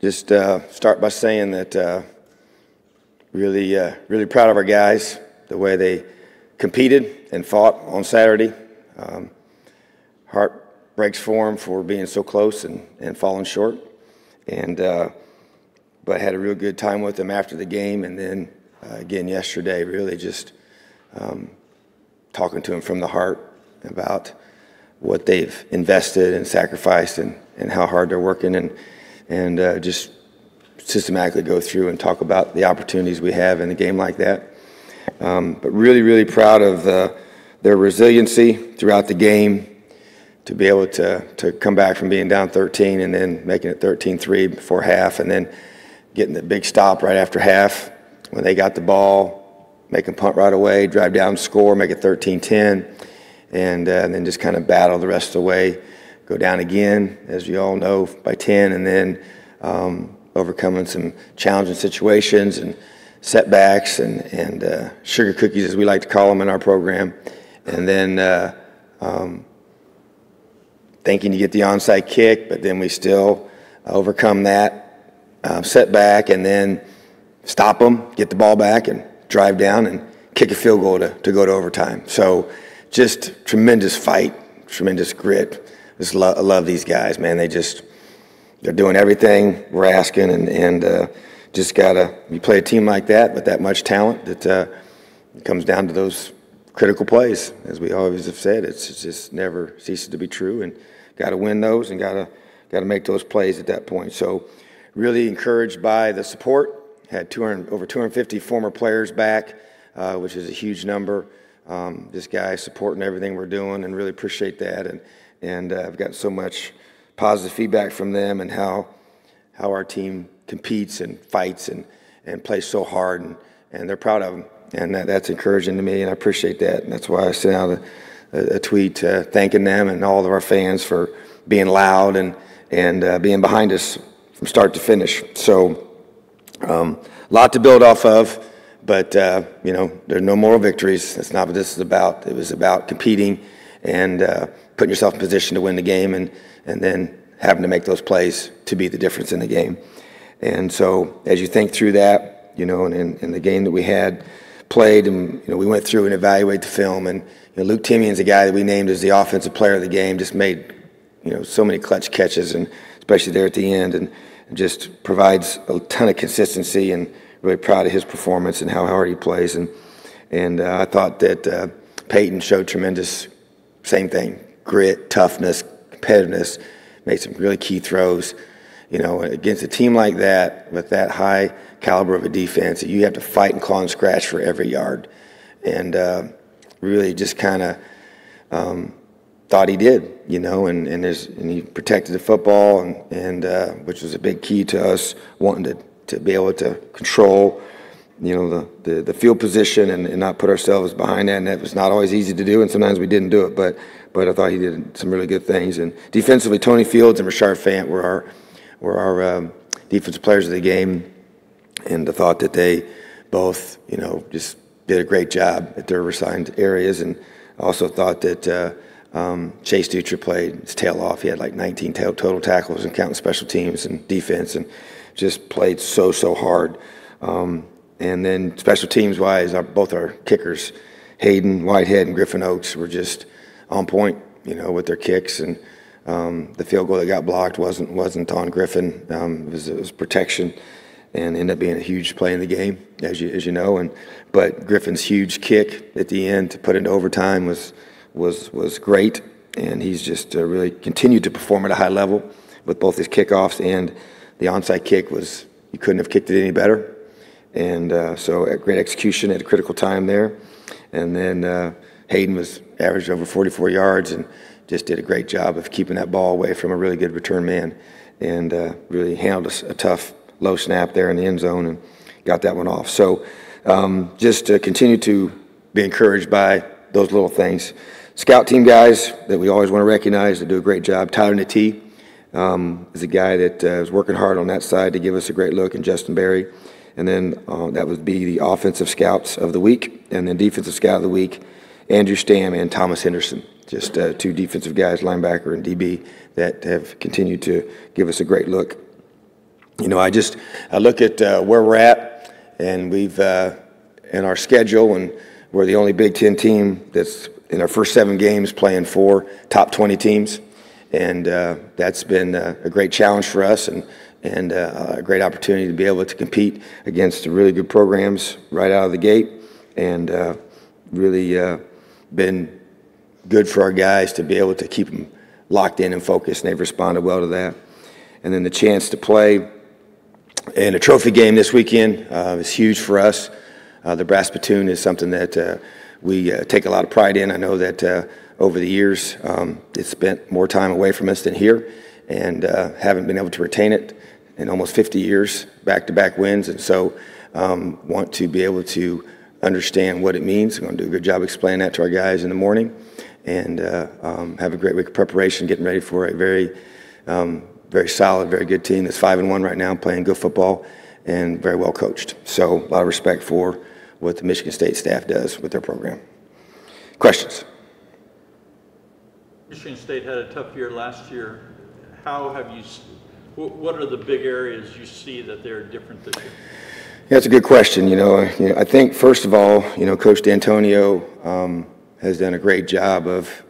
Just start by saying that really proud of our guys, the way they competed and fought on Saturday. Heart breaks for them for being so close and falling short. But had a real good time with them after the game, and then again yesterday, really just talking to them from the heart about what they've invested and sacrificed and how hard they're working, and just systematically go through and talk about the opportunities we have in a game like that. But really proud of their resiliency throughout the game, to be able to come back from being down 13 and then making it 13-3 before half, and then getting the big stop right after half when they got the ball, make a punt right away, drive down, score, make it 13-10, and then just kind of battle the rest of the way, go down again, as you all know, by 10, and then overcoming some challenging situations and setbacks and sugar cookies, as we like to call them in our program, and then thinking to get the onside kick, but then we still overcome that setback and then stop them, get the ball back, and drive down and kick a field goal to go to overtime. So just tremendous fight, tremendous grit. Just love these guys, man. They're doing everything we're asking, and just you play a team like that with that much talent, that it comes down to those critical plays. As we always have said, it's just never ceases to be true, and got to win those and got to make those plays at that point. So really encouraged by the support. Had over 250 former players back, which is a huge number. This guy supporting everything we're doing, and really appreciate that. And I've gotten so much positive feedback from them, and how our team competes and fights and plays so hard, and they're proud of them. And that's encouraging to me, and I appreciate that. And that's why I sent out a tweet thanking them and all of our fans for being loud and being behind us from start to finish. So a lot to build off of, but there's no moral victories. That's not what this is about. It was about competing and putting yourself in position to win the game, and then having to make those plays to be the difference in the game. And so as you think through that, and in the game that we had played, and we went through and evaluated the film, and Luke Timian's a guy that we named as the offensive player of the game, just made so many clutch catches, and especially there at the end, and just provides a ton of consistency, and really proud of his performance and how hard he plays. And I thought that Peyton showed tremendous, same thing, grit, toughness, competitiveness, made some really key throws. Against a team like that, with that high caliber of a defense, you have to fight and claw and scratch for every yard. And really just kind of thought he did, and he protected the football, and which was a big key to us wanting to be able to control, the field position and not put ourselves behind that. And that was not always easy to do, and sometimes we didn't do it. But I thought he did some really good things. And defensively, Tony Fields and Rashard Fant were our defensive players of the game, and I thought that they both, just did a great job at their assigned areas. And I also thought that Chase Dutra played his tail off. He had like 19 total tackles, and counting special teams and defense, and just played so hard. And then special teams wise, both our kickers, Hayden Whitehead and Griffin Oakes, were just on point, with their kicks. And the field goal that got blocked wasn't on Griffin. It was protection, and ended up being a huge play in the game, as you know. But Griffin's huge kick at the end to put into overtime was great, and he's just really continued to perform at a high level with both his kickoffs, and the onside kick you couldn't have kicked it any better. And so a great execution at a critical time there. And then Hayden averaged over 44 yards and just did a great job of keeping that ball away from a really good return man, and really handled a tough low snap there in the end zone and got that one off. So just to continue to be encouraged by those little things. Scout team guys that we always want to recognize, that do a great job. Tyler Natee is a guy that is working hard on that side to give us a great look, and Justin Berry. And then that would be the offensive scouts of the week, and then defensive scout of the week, Andrew Stamm and Thomas Henderson. Just two defensive guys, linebacker and DB, that have continued to give us a great look. I look at where we're at, and we've in our schedule, and we're the only Big Ten team that's in our first 7 games playing 4 top 20 teams, and that's been a great challenge for us, and a great opportunity to be able to compete against really good programs right out of the gate, and really been good for our guys to be able to keep them locked in and focused, and they've responded well to that. And then the chance to play in a trophy game this weekend is huge for us. The brass platoon is something that we take a lot of pride in. I know that over the years it's spent more time away from us than here, and haven't been able to retain it in almost 50 years, back-to-back wins, and so want to be able to understand what it means. I'm going to do a good job explaining that to our guys in the morning, and have a great week of preparation, getting ready for a very solid, very good team that's 5-1 right now, playing good football and very well coached. So a lot of respect for what the Michigan State staff does with their program. Questions? Michigan State had a tough year last year. What are the big areas you see that they're different this year? Yeah, that's a good question. I think first of all, Coach D'Antonio has done a great job of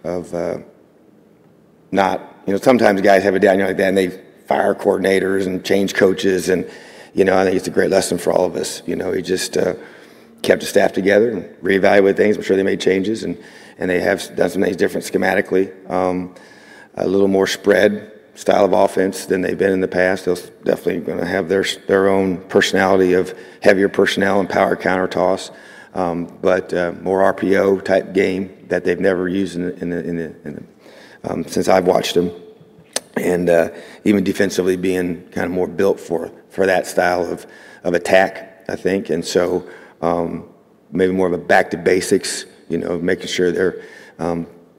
not. Sometimes guys have a down year like that, and they fire coordinators and change coaches, and I think it's a great lesson for all of us. He just kept the staff together and reevaluated things. I'm sure they made changes, and they have done some things different schematically, a little more spread style of offense than they've been in the past. They're definitely going to have their own personality of heavier personnel and power counter toss, but more RPO type game that they've never used since I've watched them, and even defensively being kind of more built for that style of attack, I think, and so maybe more of a back to basics, making sure they're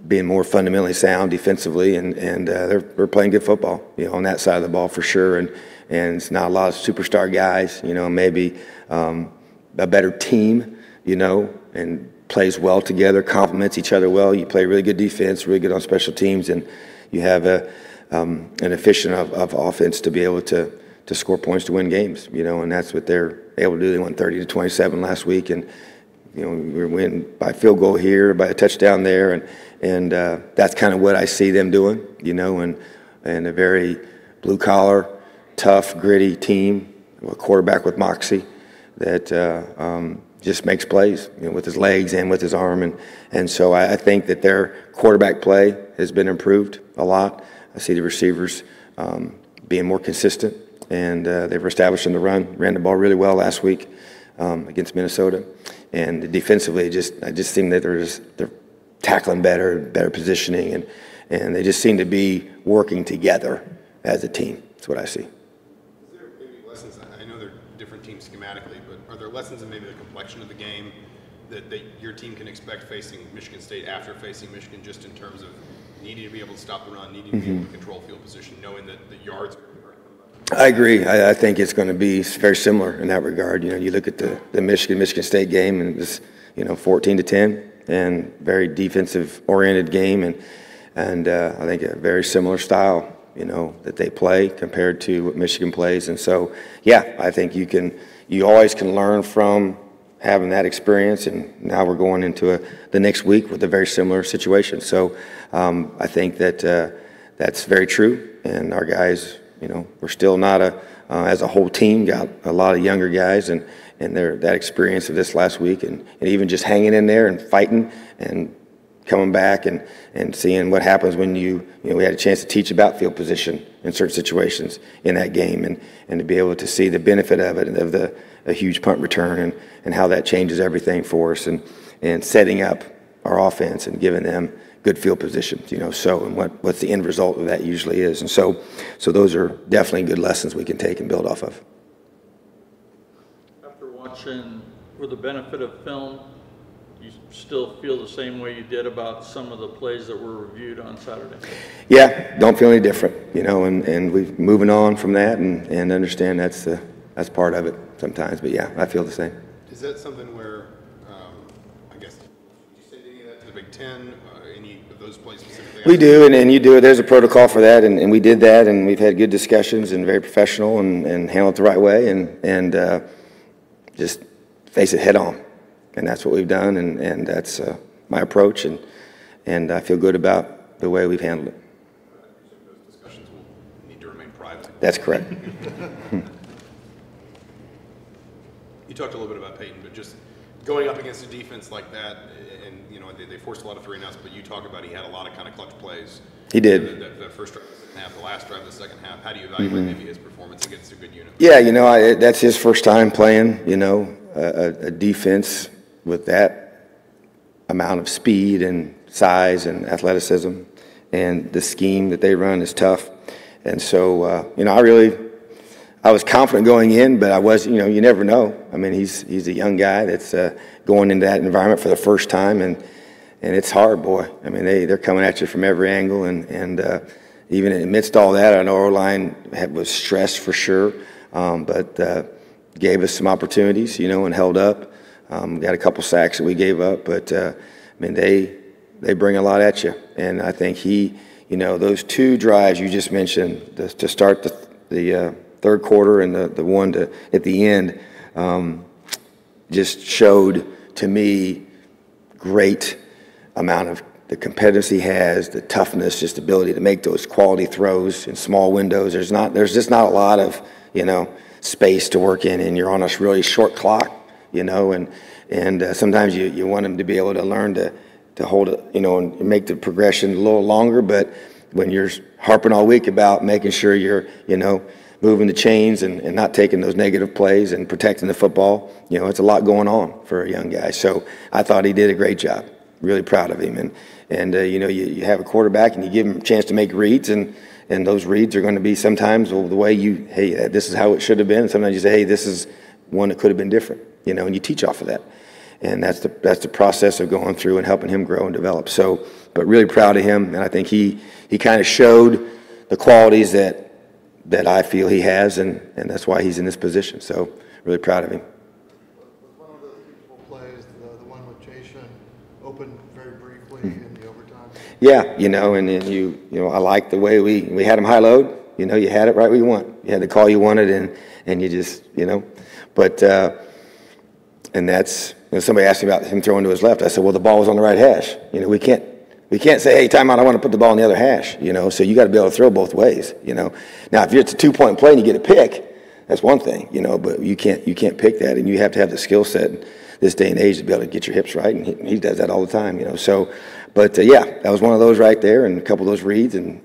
being more fundamentally sound defensively, and they're playing good football, on that side of the ball for sure, and it's not a lot of superstar guys, maybe a better team, and plays well together, complements each other well. You play really good defense, really good on special teams, and you have an efficient of offense to be able to score points to win games, and that's what they're able to do. They won 30-27 last week, and we win by field goal here, by a touchdown there, and that's kind of what I see them doing, and a very blue collar, tough, gritty team, a quarterback with moxie that just makes plays, with his legs and with his arm, and so I think that their quarterback play has been improved a lot. I see the receivers being more consistent, and they've established in the run, ran the ball really well last week against Minnesota, and defensively, I just think that they're tackling better positioning, and they just seem to be working together as a team. That's what I see. Is there maybe lessons? I know they're different teams schematically, but are there lessons in maybe the complexion of the game that your team can expect facing Michigan State after facing Michigan, just in terms of needing to be able to stop the run, needing to be able to control field position, knowing that the yards are I agree. I think it's going to be very similar in that regard. You look at the Michigan State game, and it was 14-10, and very defensive oriented game, and I think a very similar style that they play compared to what Michigan plays. And so yeah, I think you always can learn from having that experience, and now we're going into the next week with a very similar situation. So I think that that's very true, and our guys, we're still not as a whole team, got a lot of younger guys, and that experience of this last week, and even just hanging in there and fighting and coming back and seeing what happens when we had a chance to teach about field position in certain situations in that game, and to be able to see the benefit of it, of a huge punt return, and how that changes everything for us, and setting up our offense and giving them good field positions, and what's the end result of that usually is. And so those are definitely good lessons we can take and build off of. After watching, for the benefit of film, you still feel the same way you did about some of the plays that were reviewed on Saturday? Yeah, don't feel any different, and we're moving on from that, and understand that's part of it sometimes. But yeah, I feel the same. Is that something where, I guess, did you say any of that to the Big Ten, any of those plays specifically? We do, and you do it. There's a protocol for that, and we did that, and we've had good discussions and very professional and handled it the right way, and just face it head on. And that's what we've done, and that's my approach, and I feel good about the way we've handled it. Those discussions will need to remain private. That's correct. You talked a little bit about Peyton, but just going up against a defense like that, and they forced a lot of 3-and-outs, but you talk about he had a lot of kind of clutch plays. He did. That first drive of the second half, the last drive of the second half. How do you evaluate maybe his performance against a good unit? Yeah, that's his first time playing, a defense with that amount of speed and size and athleticism, and the scheme that they run is tough. And so, I was confident going in, but I was, you never know. I mean, he's a young guy that's going into that environment for the first time, and it's hard, boy. I mean, they're coming at you from every angle, and even amidst all that, I know our line was stressed for sure, but gave us some opportunities, and held up. Got a couple sacks that we gave up, but I mean, they bring a lot at you, and I think those two drives you just mentioned to start the third quarter and the one at the end just showed to me great amount of the competitiveness he has, the toughness, just ability to make those quality throws in small windows. There's just not a lot of space to work in, and you're on a really short clock, and sometimes you want him to be able to learn to hold it, and make the progression a little longer. But when you're harping all week about making sure you're moving the chains and not taking those negative plays and protecting the football, it's a lot going on for a young guy. So I thought he did a great job. Really proud of him. And you have a quarterback and you give him a chance to make reads, and those reads are going to be sometimes the way hey, this is how it should have been. And sometimes you say, hey, this is one that could have been different, and you teach off of that. And that's the process of going through and helping him grow and develop. So, but really proud of him, and I think he kind of showed the qualities that I feel he has, and that's why he's in this position. So really proud of him. Was one of those beautiful plays, the one with Jason, opened very briefly in the overtime? Yeah, and then I like the way we had him high load. You had it right where you want. You had the call you wanted, and you just, but and that's somebody asked me about him throwing to his left. I said, well, the ball was on the right hash. We can't say, hey, timeout, I want to put the ball on the other hash, so you got to be able to throw both ways, Now, if it's a 2-point play and you get a pick, that's one thing, but you can't pick that, and you have to have the skill set in this day and age to be able to get your hips right, and he does that all the time, So, but yeah, that was one of those right there, and a couple of those reads, and,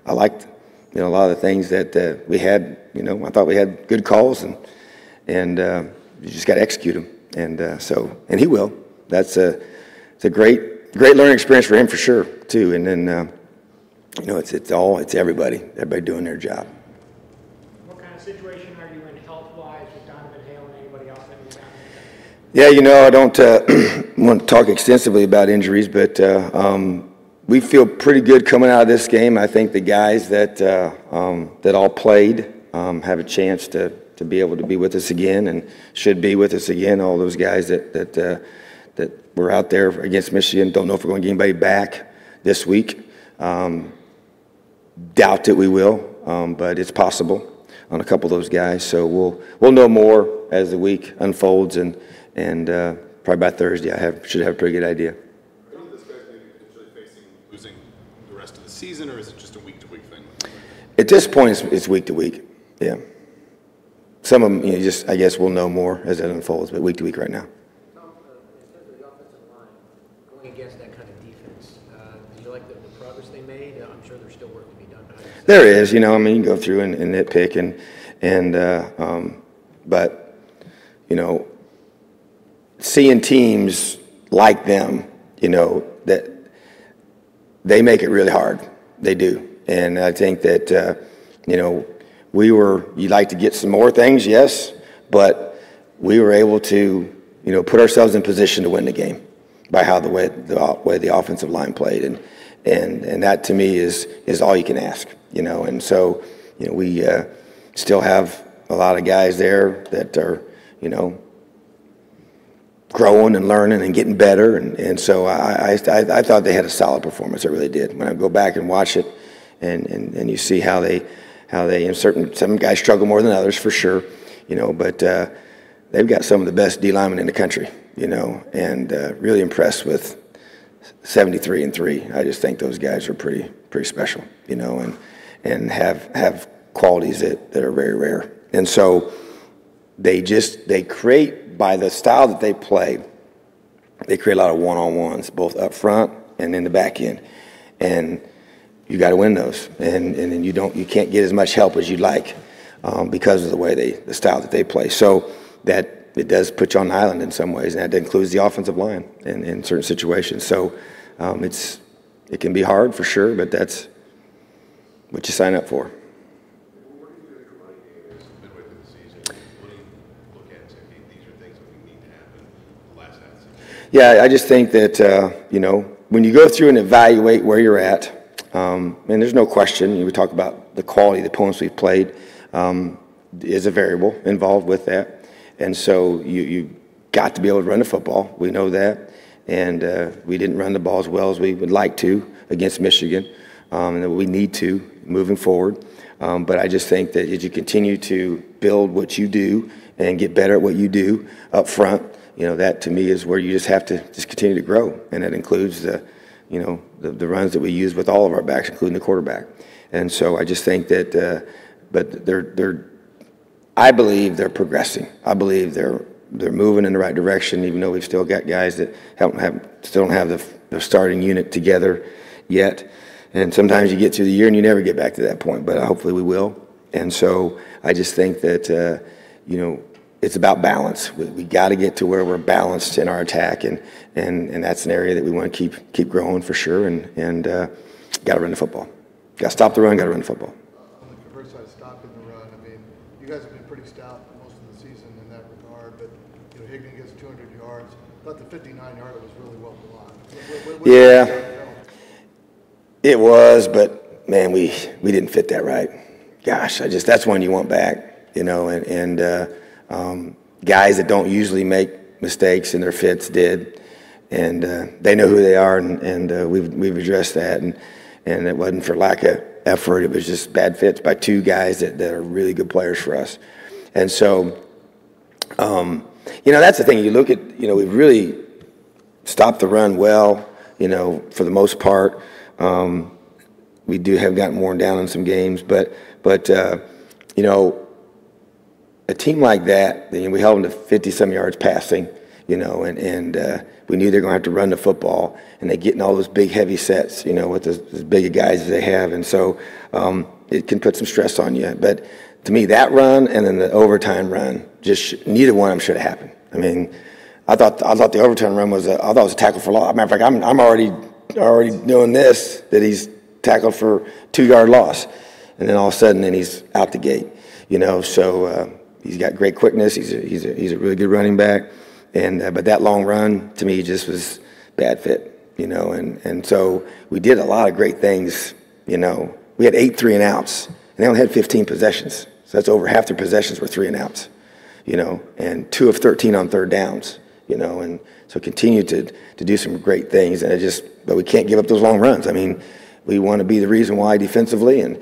I liked, a lot of the things that we had, I thought we had good calls, and you just got to execute them, and he will. It's a great learning experience for him for sure too. And then it's everybody doing their job. What kind of situation are you in health-wise with Donovan Hale and anybody else that you found? Yeah, I don't want to talk extensively about injuries, but we feel pretty good coming out of this game. I think the guys that all played have a chance to be able to be with us again and should be with us again. All those guys that were out there against Michigan. Don't know if we're going to get anybody back this week. Doubt that we will, but it's possible on a couple of those guys. So we'll know more as the week unfolds, and probably by Thursday should have a pretty good idea. Are any of those guys maybe potentially facing losing the rest of the season, or is it just a week-to-week thing? At this point, it's week to week. Yeah. Some of them, I guess we'll know more as it unfolds, but week to week right now. Tom, in terms of the offensive line, going against that kind of defense, did you like the progress they made? I'm sure there's still work to be done. There is, you can go through and nitpick but seeing teams like them, that they make it really hard. They do, and I think that you'd like to get some more things, yes, but we were able to, put ourselves in position to win the game by the way the offensive line played, and that to me is all you can ask, and so we still have a lot of guys there that are growing and learning and getting better. And so I thought they had a solid performance. I really did. When I go back and watch it, and you see how they and some guys struggle more than others for sure, but they've got some of the best D linemen in the country, and really impressed with 73-3. I just think those guys are pretty special, and have qualities that are very rare. And so they create, by the style that they play, they create a lot of one-on-ones, both up front and in the back end. And you got to win those. And then you can't get as much help as you'd like because of the style that they play. So that it does put you on an island in some ways, and that includes the offensive line in certain situations. So it can be hard for sure, but that's what you sign up for. What do you think the running game is midway through the season? What do you look at and say, hey, these are things that we need to happen the last half of the season? Yeah, I just think that, when you go through and evaluate where you're at, and there's no question, we talk about the quality of the opponents we've played, is a variable involved with that. And so you got to be able to run the football. We know that. And we didn't run the ball as well as we would like to against Michigan, and that we need to moving forward. But I just think that as you continue to build what you do and get better at what you do up front, that to me is where you just have to just continue to grow. And that includes the runs that we use with all of our backs, including the quarterback. And so I just think that, but I believe they're progressing. I believe they're moving in the right direction, even though we've still got guys that still don't have the starting unit together yet. And sometimes you get through the year and you never get back to that point, but hopefully we will. And so I just think that, it's about balance. We got to get to where we're balanced in our attack, and that's an area that we want to keep growing for sure. And got to run the football. Got to stop the run. Got to run the football. On the converse side, stopping the run, you guys have been pretty stout most of the season in that regard, but Higdon gets 200 yards. I thought the 59-yarder was really well blocked. Yeah, it was, but man, we didn't fit that right. Gosh, that's one you want back, and guys that don't usually make mistakes in their fits did, and they know who they are, and we've addressed that, and it wasn't for lack of effort. It was just bad fits by two guys that are really good players for us, and so that's the thing. You look at we've really stopped the run well, for the most part. We do have gotten worn down in some games, but a team like that, we held them to 50-some yards passing, and we knew they're going to have to run the football, and they get in all those big, heavy sets, with as big a guys as they have, and so it can put some stress on you. But to me, that run and then the overtime run, neither one of them should have happened. I thought the overtime run was a tackle for loss. Matter of fact, I'm already doing this, that he's tackled for 2-yard loss, and then all of a sudden, then he's out the gate. So he's got great quickness. He's a really good running back, but that long run to me just was bad fit. And so we did a lot of great things. We had 8 3-and-outs, and they only had 15 possessions. So that's over half their possessions were 3-and-outs. And 2 of 13 on third downs. And so continue to do some great things, but we can't give up those long runs. We want to be the reason why defensively, and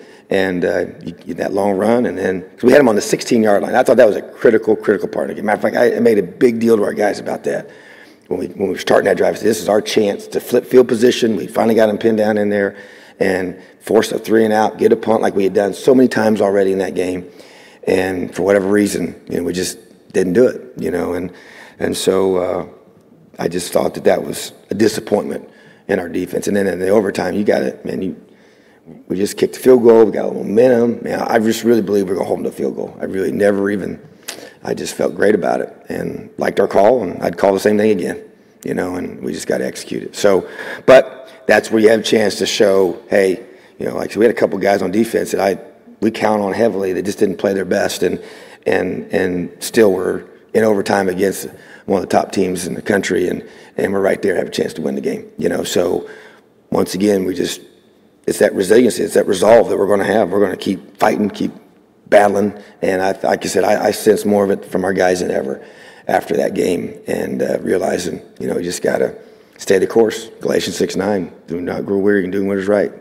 that long run, and then because we had them on the 16-yard line. I thought that was a critical part of the game. Matter of fact, I made a big deal to our guys about that when we were starting that drive. I said, this is our chance to flip field position. We finally got them pinned down in there and force a 3-and-out, get a punt like we had done so many times already in that game. And for whatever reason, we just didn't do it, and so I just thought that was a disappointment in our defense. And then in the overtime, you got it, man. We just kicked the field goal. We got a little momentum. Man, I just really believe we're going to hold them to a field goal. I just felt great about it and liked our call, and I'd call the same thing again, and we just got to execute it. So, but that's where you have a chance to show, hey, like so we had a couple guys on defense that we count on heavily that just didn't play their best, and still were in overtime against one of the top teams in the country, and we're right there, have a chance to win the game. So once again, it's that resiliency, it's that resolve that we're going to have. We're going to keep fighting, keep battling, and like I said, I sense more of it from our guys than ever. after that game and realizing, you know, you just got to stay the course. Galatians 6:9, do not grow weary in doing what is right,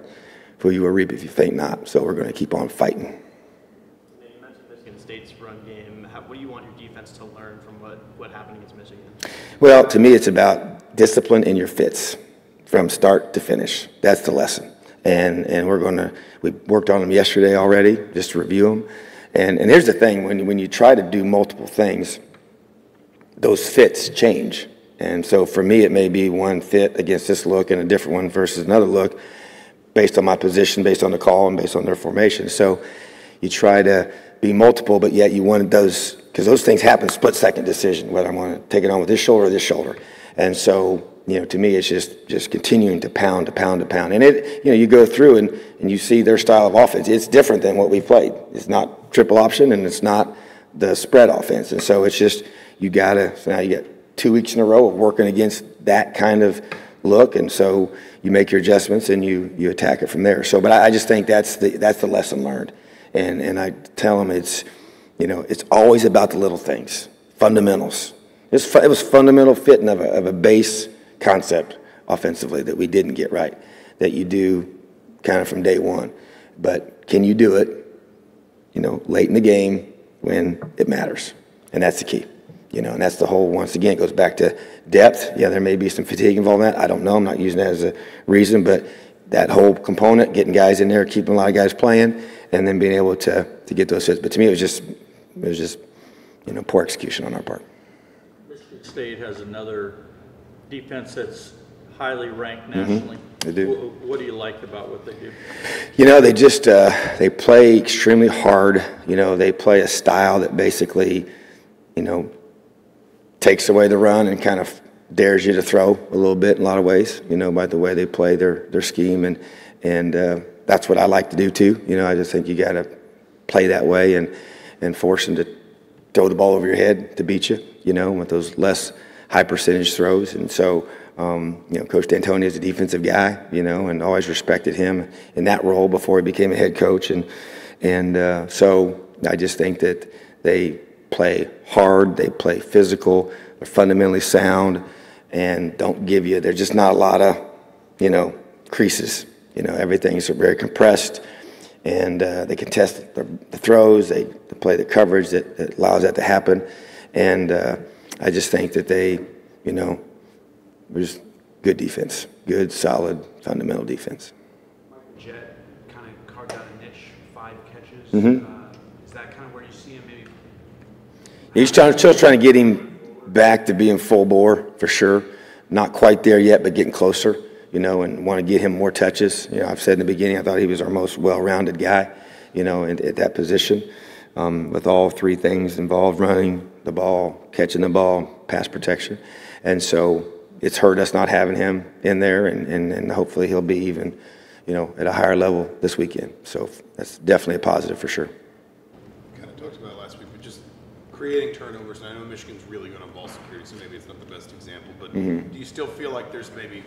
for you will reap if you faint not. So we're going to keep on fighting. You mentioned Michigan State's run game. What do you want your defense to learn from what happened against Michigan? Well, to me, it's about discipline in your fits from start to finish. That's the lesson. And we worked on them yesterday already, just to review them. And here's the thing, when you try to do multiple things, those fits change. And so for me, it may be one fit against this look and a different one versus another look based on my position, based on the call, and based on their formation. So you try to be multiple, but yet you want those, because those things happen split-second decision, whether I want to take it on with this shoulder or this shoulder. And so, you know, to me, it's just continuing to pound. And it, you know, you go through and you see their style of offense. It's different than what we played. It's not triple option, and it's not the spread offense. And so it's just, so now you get 2 weeks in a row of working against that kind of look, and so you make your adjustments and you attack it from there. So, but I just think that's the lesson learned, and I tell them it's, you know, it's always about the little things, fundamentals. It was fundamental fitting of a base concept offensively that we didn't get right, that you do kind of from day one. But can you do it, you know, late in the game when it matters? And that's the key. You know, and that's the whole, once again, it goes back to depth. Yeah, there may be some fatigue involved in that. I don't know. I'm not using that as a reason, but that whole component, getting guys in there, keeping a lot of guys playing, and then being able to get those hits. But to me, it was just, you know, poor execution on our part. Michigan State has another defense that's highly ranked nationally. They do. What do you like about what they do? You know, they just they play extremely hard. You know, they play a style that basically, you know, takes away the run and kind of dares you to throw a little bit in a lot of ways, you know, by the way they play their scheme. And that's what I like to do too. You know, I just think you got to play that way and force them to throw the ball over your head to beat you, you know, with those less high percentage throws. And so, you know, Coach D'Antoni is a defensive guy, you know, and always respected him in that role before he became a head coach. And so I just think that they play hard, they play physical, they're fundamentally sound, and don't give you, there's just not a lot of, you know, creases. You know, everything's very compressed, and they contest the throws, they play the coverage that allows that to happen. And I just think that they, you know, just good defense, good, solid, fundamental defense. Michael Jett kind of carved out a niche, 5 catches. Is that kind of where you see him maybe? He's still trying to get him back to being full bore, for sure. Not quite there yet, but getting closer, you know, and want to get him more touches. You know, I've said in the beginning, I thought he was our most well-rounded guy, you know, at that position, with all 3 things involved: running the ball, catching the ball, pass protection. And so it's hurt us not having him in there, and hopefully he'll be even, you know, at a higher level this weekend. So that's definitely a positive for sure. Kind of talked about it last week, but just creating turnovers, and I know Michigan's really good on ball security, so maybe it's not the best example, but do you still feel like there's maybe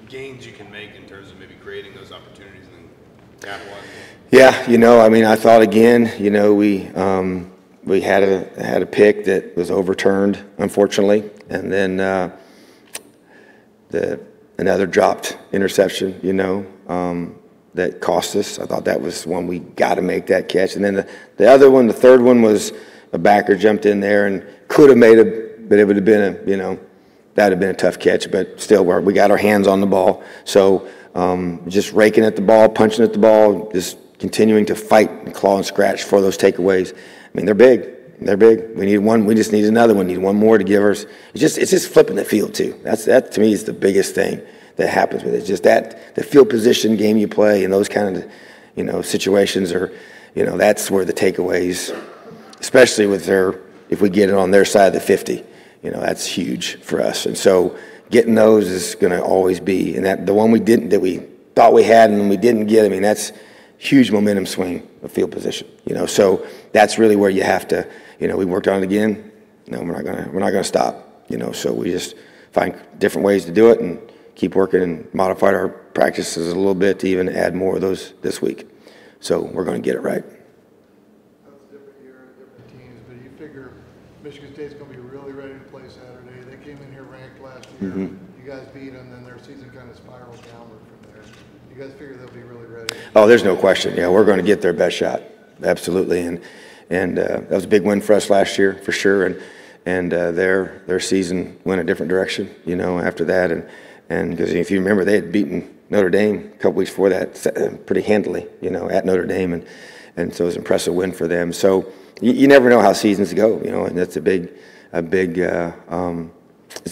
gains you can make in terms of maybe creating those opportunities and capitalizing? Yeah, you know, I mean, I thought again, you know, we had a pick that was overturned, unfortunately, and then another dropped interception, you know, that cost us. I thought that was one we got to make that catch. And then the other one, the third one, was a backer jumped in there and could have made it, but it would have been a, you know, that would have been a tough catch. But still, we got our hands on the ball. So just raking at the ball, punching at the ball, just continuing to fight and claw and scratch for those takeaways. I mean, they're big. They're big. We need one. We just need another one. We need one more to give us. It's just flipping the field too. That to me is the biggest thing that happens with it. It's just that the field position game you play and those kind of, you know, situations are, you know, that's where the takeaways, especially with if we get it on their side of the 50, you know, that's huge for us. And so getting those is going to always be, and that the one that we thought we had and we didn't get. I mean, that's huge momentum swing of field position. You know, so that's really where you have to. You know, we worked on it again. No, we're not gonna stop. You know, so we just find different ways to do it and keep working and modify our practices a little bit to even add more of those this week. So we're going to get it right. That was a different year, different teams, but you figure Michigan State's going to be really ready to play Saturday. They came in here ranked last year. You guys beat them, then their season kind of spiraled downward from there. You guys figure they'll be really ready? Oh, there's no question. Yeah, we're going to get their best shot, absolutely. And that was a big win for us last year, for sure. And their season went a different direction, you know, after that. And because if you remember, they had beaten Notre Dame a couple weeks before that pretty handily, you know, at Notre Dame, and so it was an impressive win for them. So you never know how seasons go, you know, and that's it's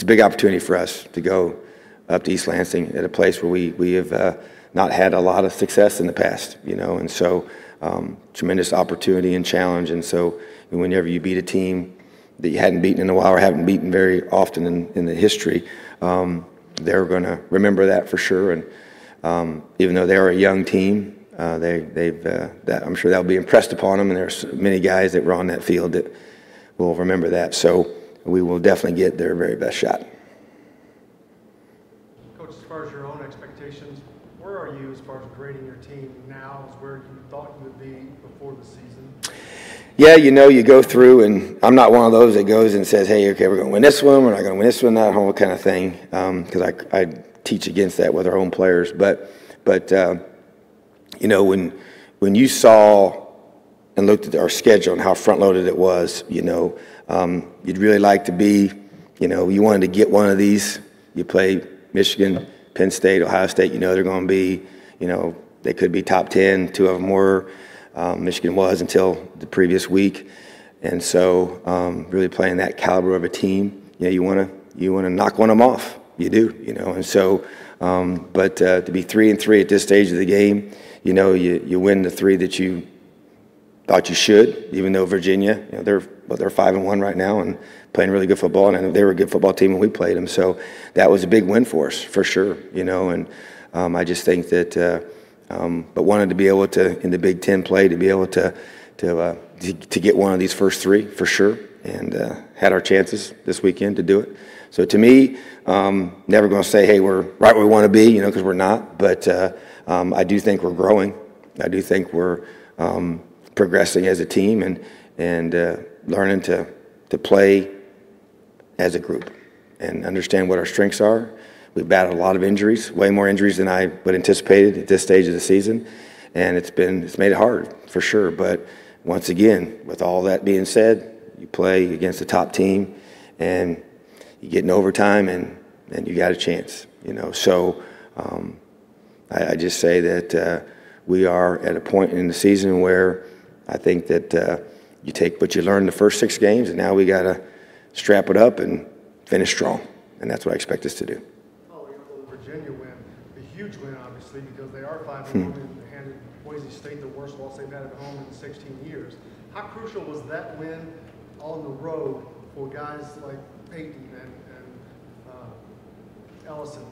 a big opportunity for us to go up to East Lansing at a place where we have not had a lot of success in the past, you know, and so tremendous opportunity and challenge. And so whenever you beat a team that you hadn't beaten in a while or haven't beaten very often in the history, they're going to remember that for sure. And even though they're a young team, I'm sure that'll be impressed upon them. And there's many guys that were on that field that will remember that. So we will definitely get their very best shot. Coach, as far as your own expectations, where are you as far as grading your team now as where you thought you would be before the season? Yeah, you know, you go through, and I'm not one of those that goes and says, hey, okay, we're going to win this one, we're not going to win this one, that whole kind of thing, because I teach against that with our own players. But you know, when you saw and looked at our schedule and how front-loaded it was, you know, you'd really like to be, you know, you wanted to get one of these. You play Michigan, Penn State, Ohio State, you know they're going to be, you know, they could be top 10. Two of them were. Michigan was until the previous week. And so really playing that caliber of a team, you know, you want to knock one of them off. You do, you know. And so, but to be 3-3 at this stage of the game, you know, you win the 3 that you thought you should, even though Virginia, you know, they're 5-1 right now and playing really good football, and I know they were a good football team when we played them. So that was a big win for us, for sure, you know. And I just think that, but wanted to be able to in the Big Ten play to be able to get one of these first 3 for sure, and had our chances this weekend to do it. So to me, never going to say, hey, we're right where we want to be, you know, because we're not. But I do think we're growing. I do think we're progressing as a team and learning to play as a group and understand what our strengths are. We've battled a lot of injuries, way more injuries than I would anticipated at this stage of the season, and it's made it hard for sure. But once again, with all that being said, you play against a top team, and you get in overtime, and you got a chance, you know. So I just say that we are at a point in the season where I think that you take what you learned the first 6 games, and now we got to strap it up and finish strong, and that's what I expect us to do. Following up on the Virginia win, a huge win, obviously, because they are 5-1 and handed Boise State the worst loss they've had at home in 16 years. How crucial was that win on the road for guys like Peyton and Ellison,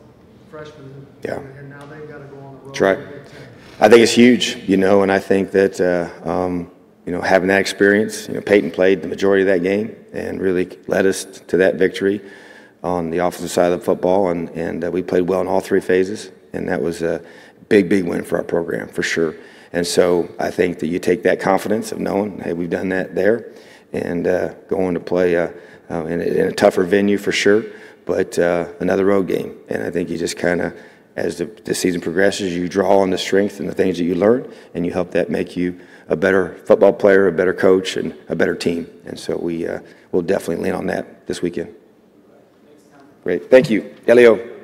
freshmen, Yeah. and now they've got to go on the road? That's right. in the Big Ten? I think it's huge, you know, and I think that, you know, having that experience, you know, Peyton played the majority of that game and really led us to that victory on the offensive side of the football, and we played well in all 3 phases, and that was a big win for our program, for sure. And so I think that you take that confidence of knowing, hey, we've done that there, and going to play in a tougher venue for sure, but another road game. And I think you just kind of, as the season progresses, you draw on the strength and the things that you learn, and you help that make you a better football player, a better coach, and a better team. And so we'll definitely lean on that this weekend. Great. Thank you. Elio.